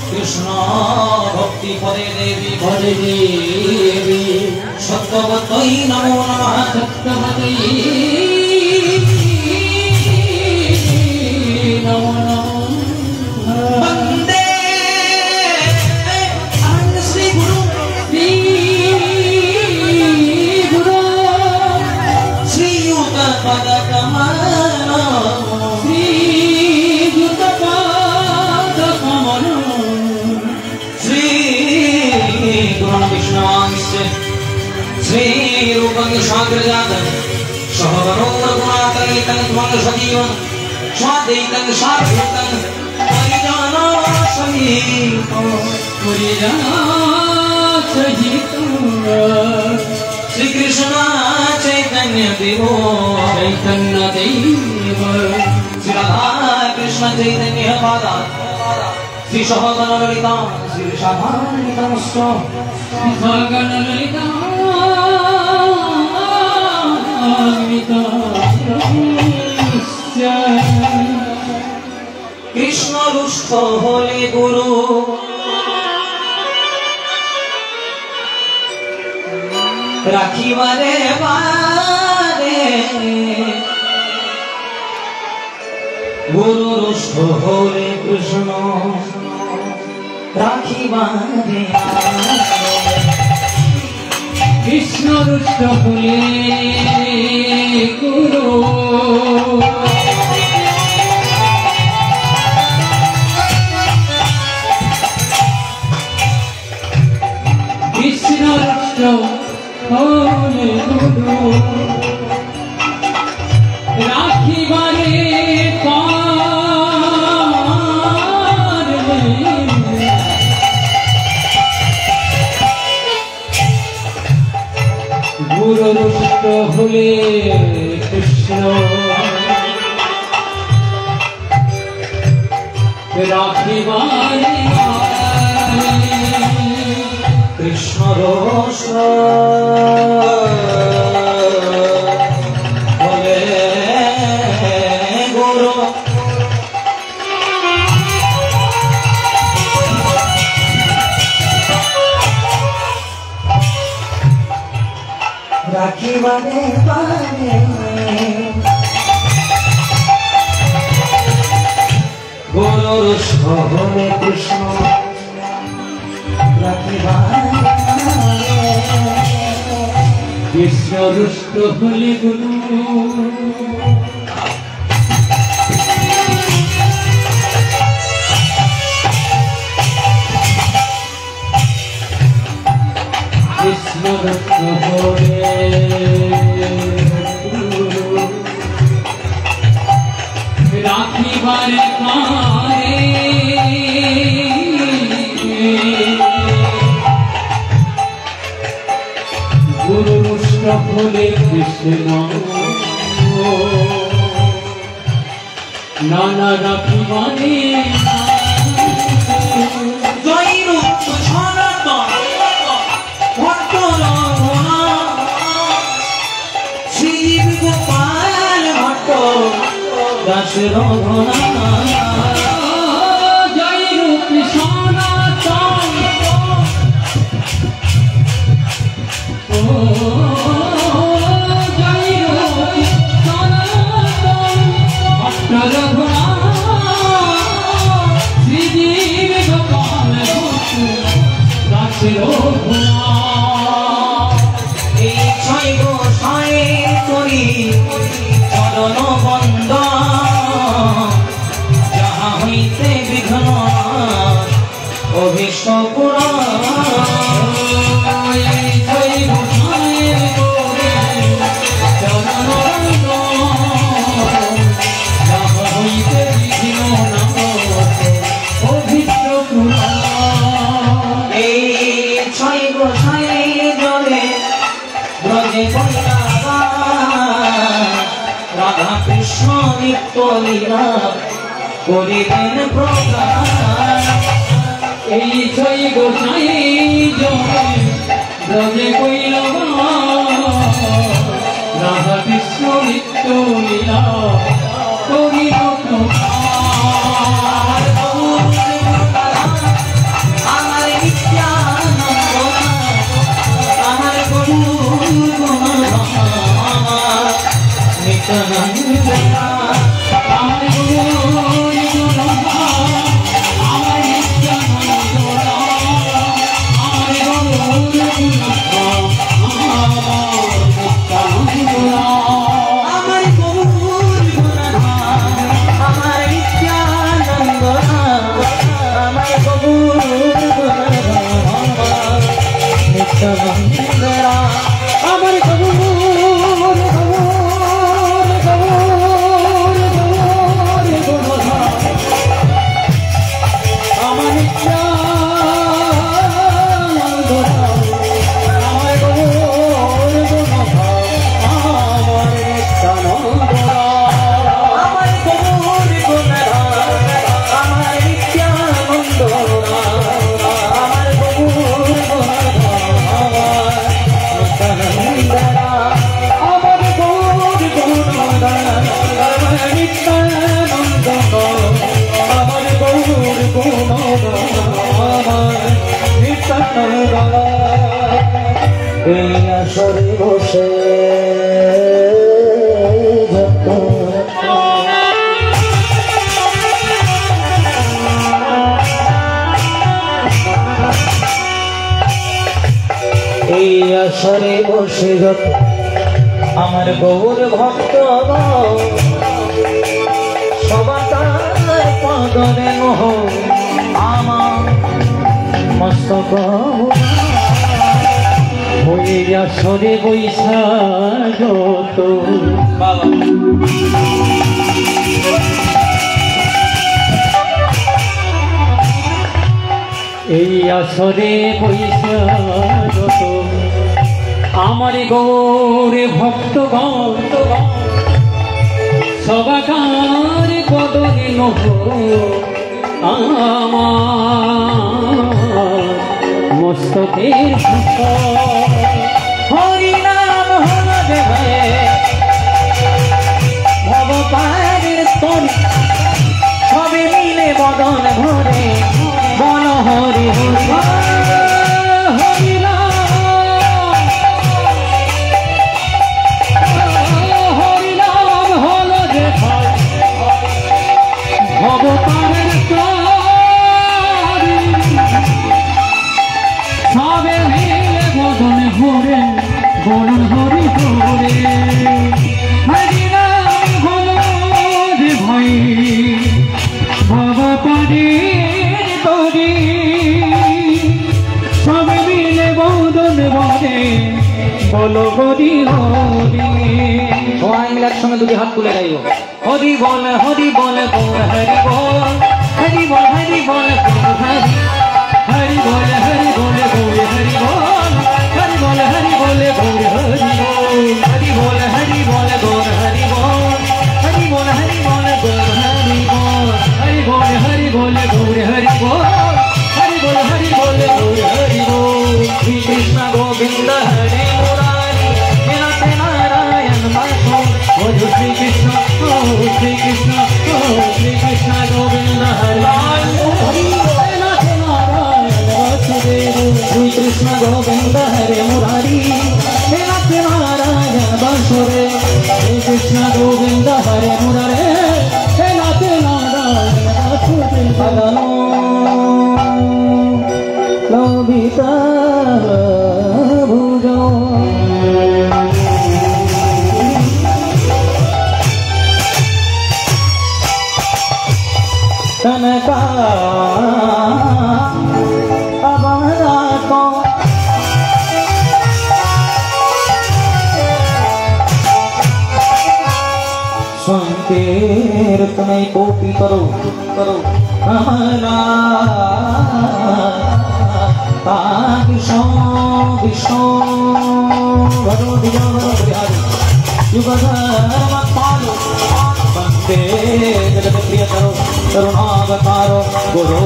कृष्ण भक्ति पदे देवी सत्यवतै नमो नमः सत्यवतै नमो नमः वंदे श्री गुरु श्रीयुत पद कमल श्री रूपं शाग्रजातं सहवनोरगुणाकरैतं त्वं सजीवं स्वादैतं साधुतं परिजनसहितं श्री कृष्ण चैतन्य देवो श्री राधा कृष्ण चैतन्य पादा श्री सहगण ललिता श्री शाभानितमश्च श्री सहगण ललिता कृष्ण रुष्ट होले गुरु राखिबारे बारे गुरु रुष्ट होले कृष्ण राखिबारे कृष्ण रुष्ट होले गुरु कृष्ण रुष्ट होले गुरु राखिबारे गुरु रुष्ट होले कृष्ण राखिबारे कृष्ण रुष्ट होले गुरु राखिबारे बारे गुरु रुष्ट होले कृष्ण राखिबारे कृष्ण रुष्ट होले गुरु कृष्ण रुष्ट होले राखिबारे गुरु रुष्ट होले कृष्ण नाना राखिबारे जय रूप सनातन भक्त रघुना श्री गोपाल भट्ट दास रघुना जय रूप सनातन जय रूप सनातन भट्ट रघुना श्री जीव गोपाल भट्ट दास रघुना छय गोसाई करी चरण बंदन जहाँ हईते विघ्न अभीष्ट राधा कृष्ण नित्य लीला करितेन प्रदान এই ছয় গোসাই জয় ব্রজে কইল তুলিলা করিল তোমার আমার নিত্যানন্দ আমার গৌর নিত্যানন্দ আমার আসরে বসে এই আসরে বসে যত আমার গৌর ভক্ত সবা তার পদরে মোহ আমার মস্তক ওই আসরে বৈশা যত বাবা এই আসরে বৈশা যত আমার গৌরে ভক্তগণ সবাকার কদরে নহ আমার মস্তকের হরি নাম হল দেবে ভবপারের তরি সবে মিলে বদন ভরে বল হরি হরি হরি হরি নাম হল যে ভবপারের সবে মিলে বদন ভরে বল হরি হরি হরি নাম হল যে ভাই বাবা পারি তরি সবে মিলে বদন ভরে বল হরি হরি সবাই মিলে একসঙ্গে দুটি হাত তুলে গাইব হরি বল হরি বল গৌর হরি বল হরি বল হরি বল গৌর হরি हरि बोल गौर हरि बोल हरि बोल गौर हरि बोल हरि बोल गौर हरि बोल हरि बोल गौर हरि बोल हरि बोल गौर हरि बोल हरि बोल गौर हरि बोल श्री कृष्ण गोविंद हरे मुरारी हे नाथ नारायण माधव बोलो श्री कृष्ण गोविंद हरे श्री कृष्ण गोविंद हरे मुरारी हे नाथ नारायण वासुदेव श्री कृष्ण गोविंद हरे मुरारे हे नाथ नारायण वासुदेव भगवान लोभिता भुजो तनका संकीर्तन कोटि करो हमारा विष्णु विष्णु भरो दिया युग धर्म पालो वंदे जगत प्रिय करो करुणावतारो गुरु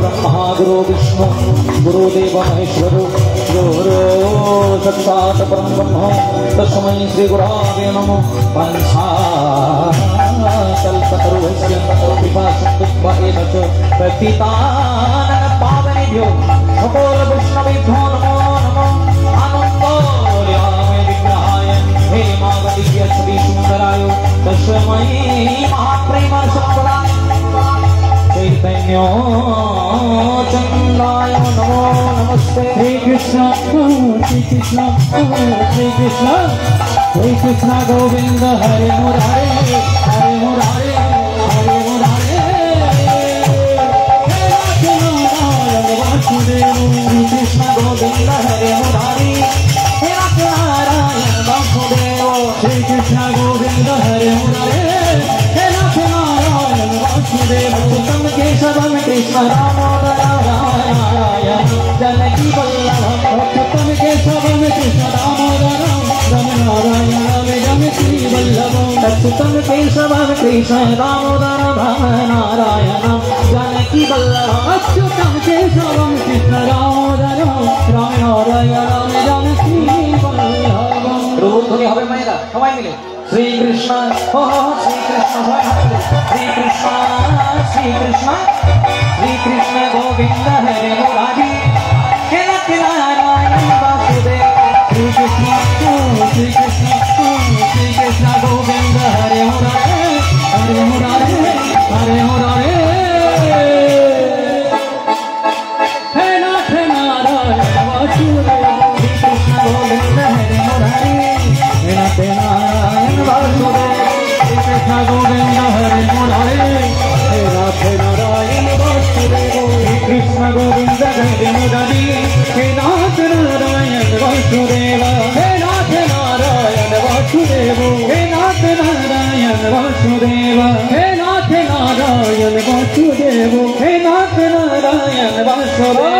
ब्रह्मा गुरु विष्णु गुरुदेव महेश्वरो गुरु साक्षात् परम ब्रह्म तस्मै श्री गुरवे नमः। पंचाकल्पतरुभ्यश्च कृपासिन्धुभ्यश्च पतितानां पावनेभ्यो सकलवैष्णवेभ्यो नमो नमः। आनन्दोदयाय विग्रहाय हेमावतीय श्रीसुन्दराय तस्मै महाप्रेम संपदाय चैतन्य चंद्राय नमो नमस्ते। श्री कृष्ण श्री कृष्ण श्री कृष्ण श्री कृष्ण गोविंद हरे मुरारे हरे मुरारे हरे मुरारे। हे नारायण वासुदेव श्री कृष्ण गोविंद हरे मुरारी हे नारायण वासुदेव श्री कृष्ण गोविंद हरे मुरारे हे नारायण वासुदेव। उत्तम केशवम कृष्ण दामोदर नारायण जानकी वल्लभ। उत्तम केशवम कृष्ण दामोदर नारायण जानकी वल्लभ। उत्तम केशवम कृष्ण दामोदर नारायण जानकी वल्लभ। अच्युतम केशवम कृष्ण दामोदर नारायण जानकी वल्लभ। ध्वनि হবে মায়েরা সবাই মিলে श्री कृष्ण हो श्री कृष्ण श्री कृष्ण श्री कृष्ण श्री कृष्ण गोविंद हरे मुरारी हे नारायण वासुदेव। श्री कृष्ण श्री कृष्ण श्री कृष्ण गोविंद हरे मुरारे हरे मुरारे हरे मुरारे। हे नारायण वासुदेव श्री कृष्ण गोविंद हरे मुरारी हे नारायण वासुदेव श्री कृष्ण गोविंद हरे मुरारे हे नारायण वासुदेव श्री कृष्ण गोविंद हरे मुरारी हे नारायण वासुदेव हे नारायण वासुदेव हे नारायण वासुदेव हे नारायण वासुदेव हे नारायण वासुदेव।